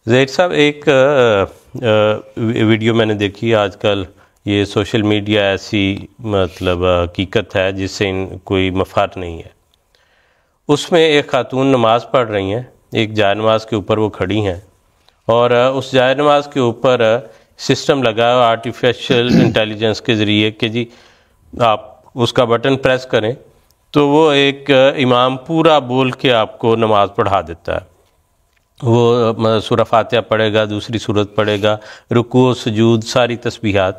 زید صاحب، ایک ویڈیو میں نے دیکھی آج کل، یہ سوشل میڈیا ایسی مطلب حقیقت ہے جس سے کوئی مفر نہیں ہے۔ اس میں ایک خاتون نماز پڑھ رہی ہیں، ایک جائے نماز کے اوپر وہ کھڑی ہیں، اور اس جائے نماز کے اوپر سسٹم لگا ہے آرٹیفیشل انٹیلیجنس کے ذریعے کہ جی آپ اس کا بٹن پریس کریں تو وہ ایک امام پورا بول کے آپ کو نماز پڑھا دیتا ہے۔ وہ سورہ فاتحہ پڑھے گا، دوسری سورت پڑھے گا، رکوع سجود ساری تسبیحات۔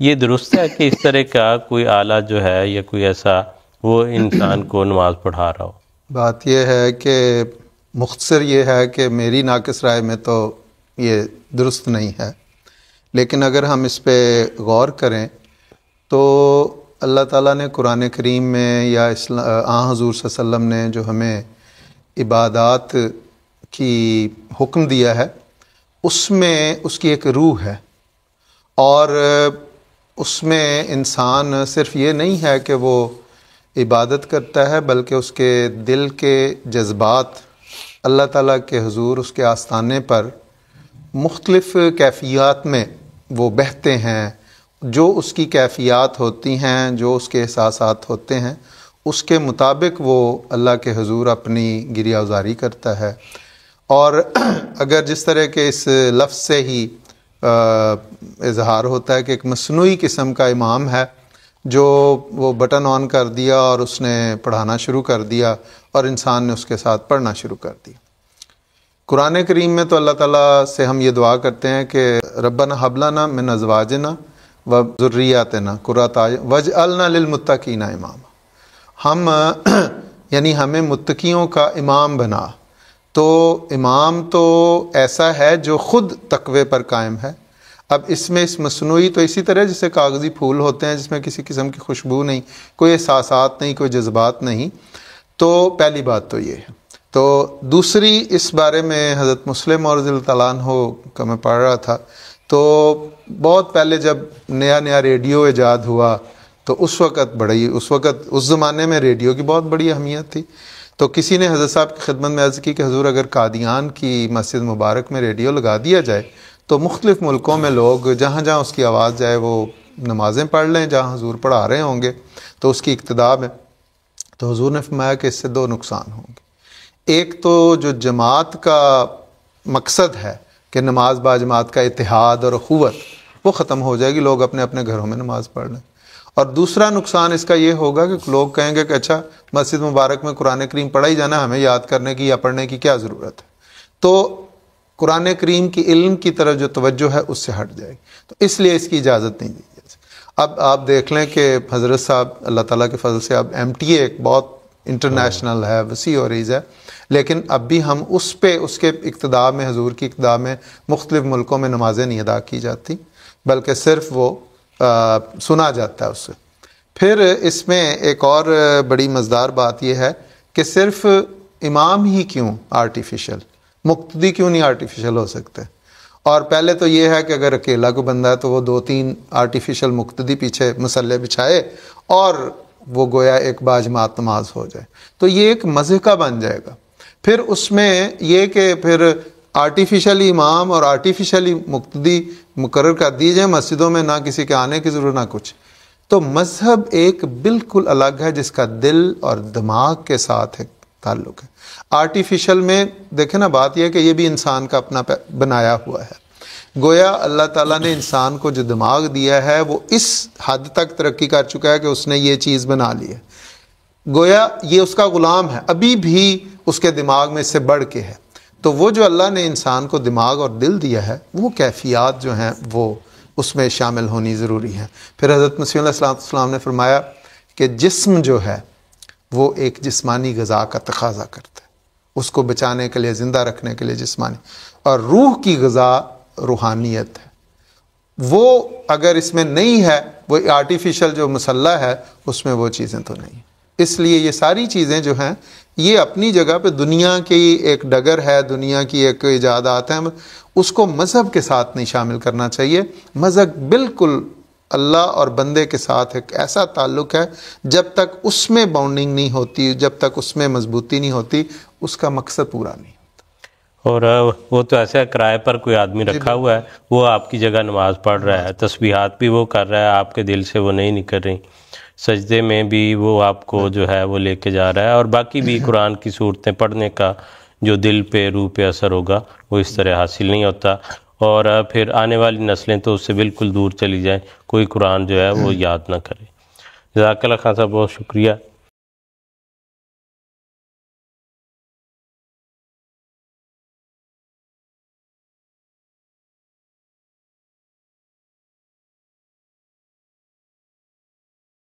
یہ درست ہے کہ اس طرح کا کوئی آلہ جو ہے یا کوئی ایسا وہ انسان کو نماز پڑھا رہا ہو؟ بات یہ ہے کہ مختصر یہ ہے کہ میری ناقص رائے میں تو یہ درست نہیں ہے، لیکن اگر ہم اس پہ غور کریں تو اللہ تعالیٰ نے قرآن کریم میں یا حضور صلی اللہ علیہ وسلم نے جو ہمیں عبادات کی حکم دیا ہے اس میں اس کی ایک روح ہے، اور اس میں انسان صرف یہ نہیں ہے کہ وہ عبادت کرتا ہے بلکہ اس کے دل کے جذبات اللہ تعالیٰ کے حضور اس کے آستانے پر مختلف کیفیات میں وہ بہتے ہیں۔ جو اس کی کیفیات ہوتی ہیں، جو اس کے احساسات ہوتے ہیں، اس کے مطابق وہ اللہ کے حضور اپنی گریہ وزاری کرتا ہے۔ اور اگر جس طرح کے اس لفظ سے ہی اظہار ہوتا ہے کہ ایک مصنوعی قسم کا امام ہے جو وہ بٹن آن کر دیا اور اس نے پڑھانا شروع کر دیا اور انسان نے اس کے ساتھ پڑھنا شروع کر دیا۔ قرآن کریم میں تو اللہ تعالیٰ سے ہم یہ دعا کرتے ہیں کہ ربنا ہب لنا من ازواجنا و ذریاتنا قرۃ اعین واجعلنا للمتقین اماما، ہم یعنی ہمیں متقیوں کا امام بنا۔ تو امام تو ایسا ہے جو خود تقوی پر قائم ہے۔ اب اس میں اس مصنوعی تو اسی طرح جیسے کاغذی پھول ہوتے ہیں جس میں کسی قسم کی خوشبو نہیں، کوئی احساسات نہیں، کوئی جذبات نہیں۔ تو پہلی بات تو یہ ہے۔ تو دوسری اس بارے میں حضرت مسلم اور رضی اللہ تعالیٰ عنہ کا میں پڑھ رہا تھا، تو بہت پہلے جب نیا ریڈیو ایجاد ہوا تو اس وقت اس زمانے میں ریڈیو کی بہت بڑی اہمیت تھی۔ تو کسی نے حضرت صاحب کی خدمت میں عرض کی کہ حضور اگر قادیان کی مسجد مبارک میں ریڈیو لگا دیا جائے تو مختلف ملکوں میں لوگ جہاں جہاں اس کی آواز جائے وہ نمازیں پڑھ لیں جہاں حضور پڑھا رہے ہوں گے، تو اس کی اقتداء میں۔ تو حضور نے فرمایا کہ اس سے دو نقصان ہوں گے۔ ایک تو جو جماعت کا مقصد ہے کہ نماز با جماعت کا اتحاد اور اخوت، وہ ختم ہو جائے گی، لوگ اپنے اپنے گھروں میں نماز پڑھ لیں۔ اور دوسرا نقصان اس کا یہ ہوگا کہ لوگ کہیں گے کہ اچھا مسجد مبارک میں قرآن کریم پڑھا ہی جانا، ہمیں یاد کرنے کی یا پڑھنے کی کیا ضرورت ہے؟ تو قرآن کریم کی علم کی طرف جو توجہ ہے اس سے ہٹ جائے گی، تو اس لیے اس کی اجازت نہیں دی جائے۔ اب آپ دیکھ لیں کہ حضرت صاحب اللہ تعالیٰ کے فضل سے اب MTA ایک بہت انٹرنیشنل ہے، وسیع اور عریض ہے، لیکن اب بھی ہم اس پہ اس کے اقتداء میں، حضور کی اقتداء میں مختلف ملکوں میں نمازیں نہیں ادا کی جاتی بلکہ صرف وہ سنا جاتا ہے اس سے۔ پھر اس میں ایک اور بڑی مزدار بات یہ ہے کہ صرف امام ہی کیوں آرٹیفیشل، مقتدی کیوں نہیں آرٹیفیشل ہو سکتے؟ اور پہلے تو یہ ہے کہ اگر اکیلا کوئی بندہ ہے تو وہ 2-3 آرٹیفیشل مقتدی پیچھے مسلح بچھائے اور وہ گویا ایک باجماعت نماز ہو جائے، تو یہ ایک مزے کا بن جائے گا۔ پھر اس میں یہ کہ پھر آرٹیفیشلی امام اور آرٹیفیشلی مقتدی مقرر کر دی جائیں مسجدوں میں، نہ کسی کے آنے کی ضرورت نہ کچھ۔ تو مذہب ایک بالکل الگ ہے جس کا دل اور دماغ کے ساتھ ایک تعلق ہے۔ آرٹیفیشل میں دیکھیں نا، بات یہ ہے کہ یہ بھی انسان کا اپنا بنایا ہوا ہے۔ گویا اللہ تعالیٰ نے انسان کو جو دماغ دیا ہے وہ اس حد تک ترقی کر چکا ہے کہ اس نے یہ چیز بنا لی ہے، گویا یہ اس کا غلام ہے، ابھی بھی اس کے دماغ میں اس سے بڑھ کے ہے۔ تو وہ جو اللہ نے انسان کو دماغ اور دل دیا ہے، وہ کیفیات جو ہیں وہ اس میں شامل ہونی ضروری ہیں۔ پھر حضرت مسیح علیہ السلام نے فرمایا کہ جسم جو ہے وہ ایک جسمانی غذا کا تقاضا کرتا ہے، اس کو بچانے کے لیے، زندہ رکھنے کے لیے جسمانی، اور روح کی غذا روحانیت ہے۔ وہ اگر اس میں نہیں ہے، وہ آرٹیفیشل جو مسلح ہے اس میں وہ چیزیں تو نہیں۔ اس لیے یہ ساری چیزیں جو ہیں یہ اپنی جگہ پہ دنیا کی ایک ڈگر ہے، دنیا کی ایک ایجادات ہیں، اس کو مذہب کے ساتھ نہیں شامل کرنا چاہیے۔ مذہب بالکل اللہ اور بندے کے ساتھ ایک ایسا تعلق ہے، جب تک اس میں باؤنڈنگ نہیں ہوتی، جب تک اس میں مضبوطی نہیں ہوتی، اس کا مقصد پورا نہیں ہوتا۔ اور وہ تو ایسا کرائے پر کوئی آدمی رکھا ہوا ہے، وہ آپ کی جگہ نماز پڑھ رہا ہے، تسبیحات بھی وہ کر رہا ہے، آپ کے دل سے وہ نہیں نکل رہی، سجدے میں بھی وہ آپ کو جو ہے وہ لے کے جا رہا ہے، اور باقی بھی قرآن کی صورتیں پڑھنے کا جو دل پہ روح پہ اثر ہوگا وہ اس طرح حاصل نہیں ہوتا، اور پھر آنے والی نسلیں تو اس سے بالکل دور چلی جائیں، کوئی قرآن جو ہے وہ یاد نہ کرے۔ جزاک اللہ خان صاحب، بہت شکریہ۔